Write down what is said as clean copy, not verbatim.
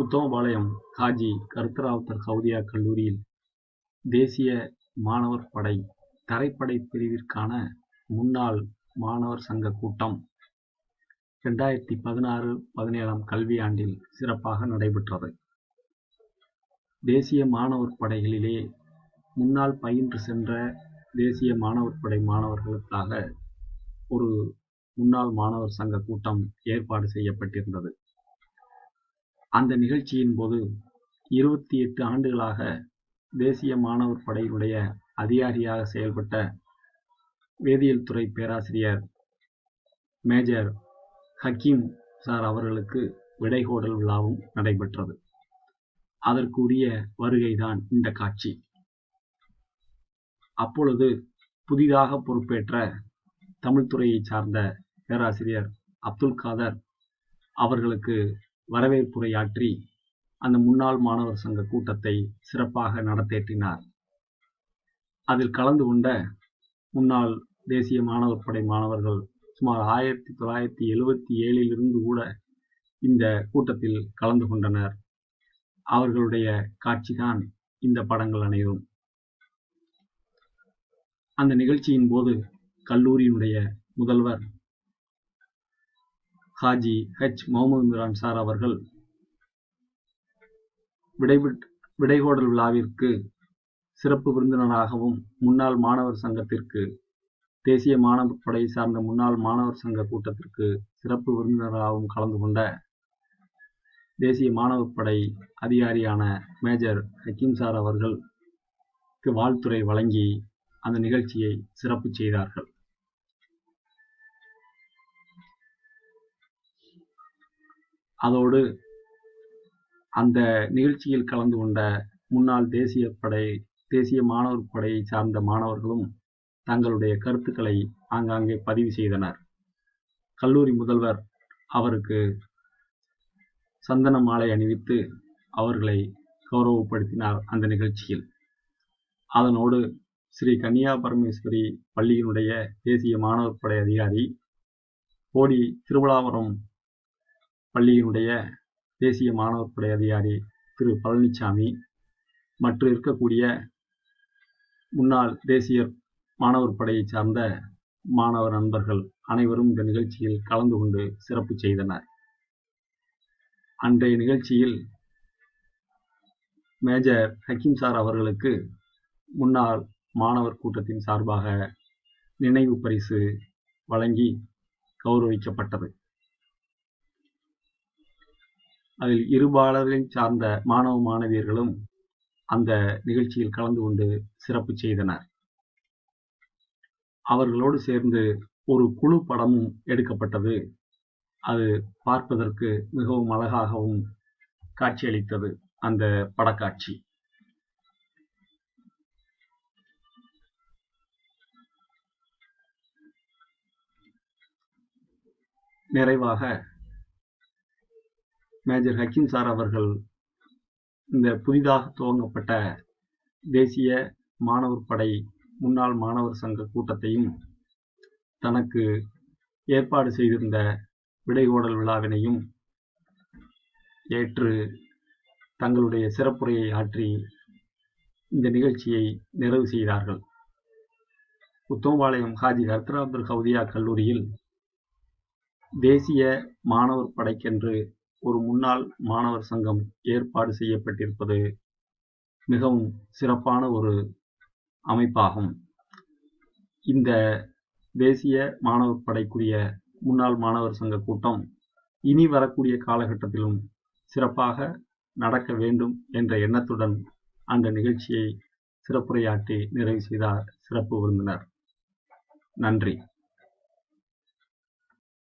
உத்தமபாளையம் ஹாஜி கருத்தராவுத்தர் ஹவுதியா கல்லூரியில் தேசிய மாணவர் படை தரைப்படை பிரிவிற்கான முன்னாள் மாணவர் சங்க கூட்டம் 2016-17 கல்வியாண்டில் சிறப்பாக நடைபெற்றது. தேசிய மாணவர் படைகளிலே முன்னால் பயின்று சென்ற தேசிய மாணவர் படை மாணவர்களுக்காக ஒரு முன்னாள் மாணவர் சங்க கூட்டம் ஏற்பாடு செய்யப்பட்டிருந்தது. அந்த நிகழ்ச்சியின் போது 28 ஆண்டுகளாக தேசிய மாணவர் படையினுடைய அதிகாரியாக செயல்பட்ட வேதியியல் துறை பேராசிரியர் மேஜர் ஹக்கீம் சார் அவர்களுக்கு விடைகோடல் விழாவும் நடைபெற்றது. அதற்குரிய வருகைதான் இந்த காட்சி. அப்பொழுது புதிதாக பொறுப்பேற்ற தமிழ்துறையை சார்ந்த பேராசிரியர் அப்துல் காதர் அவர்களுக்கு வரவேற்புரையாற்றி அந்த முன்னாள் மாணவர் சங்க கூட்டத்தை சிறப்பாக நடத்தேற்றினார். அதில் கலந்து கொண்ட முன்னாள் தேசிய மாணவர் படை மாணவர்கள் சுமார் 1977 கூட இந்த கூட்டத்தில் கலந்து கொண்டனர். அவர்களுடைய காட்சிதான் இந்த படங்கள் அனைத்தும். அந்த நிகழ்ச்சியின் போது கல்லூரியினுடைய முதல்வர் ஹாஜி முகமது இம்ரான் சார் அவர்கள் விடைகோடல் விழாவிற்கு சிறப்பு விருந்தினராகவும் முன்னாள் மாணவர் சங்கத்திற்கு தேசிய மாணவர் படை சார்ந்த முன்னாள் மாணவர் சங்க கூட்டத்திற்கு சிறப்பு விருந்தினராகவும் கலந்து கொண்ட தேசிய மாணவர் படை அதிகாரியான மேஜர் ஹக்கீம் சார் அவர்களுக்கு வாழ்த்துரை வழங்கி அந்த நிகழ்ச்சியை சிறப்பு செய்தார்கள். அதோடு அந்த நிகழ்ச்சியில் கலந்து கொண்ட முன்னாள் தேசிய மாணவர் படையை சார்ந்த மாணவர்களும் தங்களுடைய கருத்துக்களை ஆங்காங்கே பதிவு செய்தனர். கல்லூரி முதல்வர் அவருக்கு சந்தன மாலை அணிவித்து அவர்களை கௌரவப்படுத்தினார் அந்த நிகழ்ச்சியில். அதனோடு ஸ்ரீ கன்னியா பரமேஸ்வரி பள்ளியினுடைய தேசிய மாணவர் படை அதிகாரி, போடி திருவிழாவரம் பள்ளியினுடைய தேசிய மாணவர் படை அதிகாரி திரு பழனிசாமி மற்றும் இருக்கக்கூடிய முன்னாள் தேசிய மாணவர் படையை சார்ந்த மாணவர் நண்பர்கள் அனைவரும் இந்த நிகழ்ச்சியில் கலந்து கொண்டு சிறப்பு செய்தனர். அன்றைய நிகழ்ச்சியில் மேஜர் ஹக்கீம் சார் அவர்களுக்கு முன்னாள் மாணவர் கூட்டத்தின் சார்பாக நினைவு பரிசு வழங்கி கௌரவிக்கப்பட்டது. அதில் இருபாலரை சார்ந்த மாணவ மாணவியர்களும் அந்த நிகழ்ச்சியில் கலந்து கொண்டு சிறப்பு செய்தனர். அவர்களோடு சேர்ந்து ஒரு குழு படமும் எடுக்கப்பட்டது. அது பார்ப்பதற்கு மிகவும் அழகாகவும் காட்சியளித்தது அந்த படக்காட்சி. நிறைவாக மேஜர் ஹக்கீம் சார் அவர்கள் இந்த புதிதாக துவங்கப்பட்ட தேசிய மாணவர் படை முன்னாள் மாணவர் சங்க கூட்டத்தையும் தனக்கு ஏற்பாடு செய்திருந்த விடைகோடல் விழாவினையும் ஏற்று தங்களுடைய சிறப்புரையை ஆற்றி இந்த நிகழ்ச்சியை நிறைவு செய்தார்கள். உத்தமபாளையம் ஹாஜி கருத்தராவுத்தர் ஹவுதியா கல்லூரியில் தேசிய மாணவர் படைக்கென்று ஒரு முன்னாள் மாணவர் சங்கம் ஏற்பாடு செய்யப்பட்டிருப்பது மிகவும் சிறப்பான ஒரு அமைப்பாகும். இந்த தேசிய மாணவர் படைக்குரிய முன்னாள் மாணவர் சங்க கூட்டம் இனி வரக்கூடிய காலகட்டத்திலும் சிறப்பாக நடக்க வேண்டும் என்ற எண்ணத்துடன் அந்த நிகழ்ச்சியை சிறப்புரையாற்றி நிறைவு செய்தார் சிறப்பு விருந்தினர். நன்றி.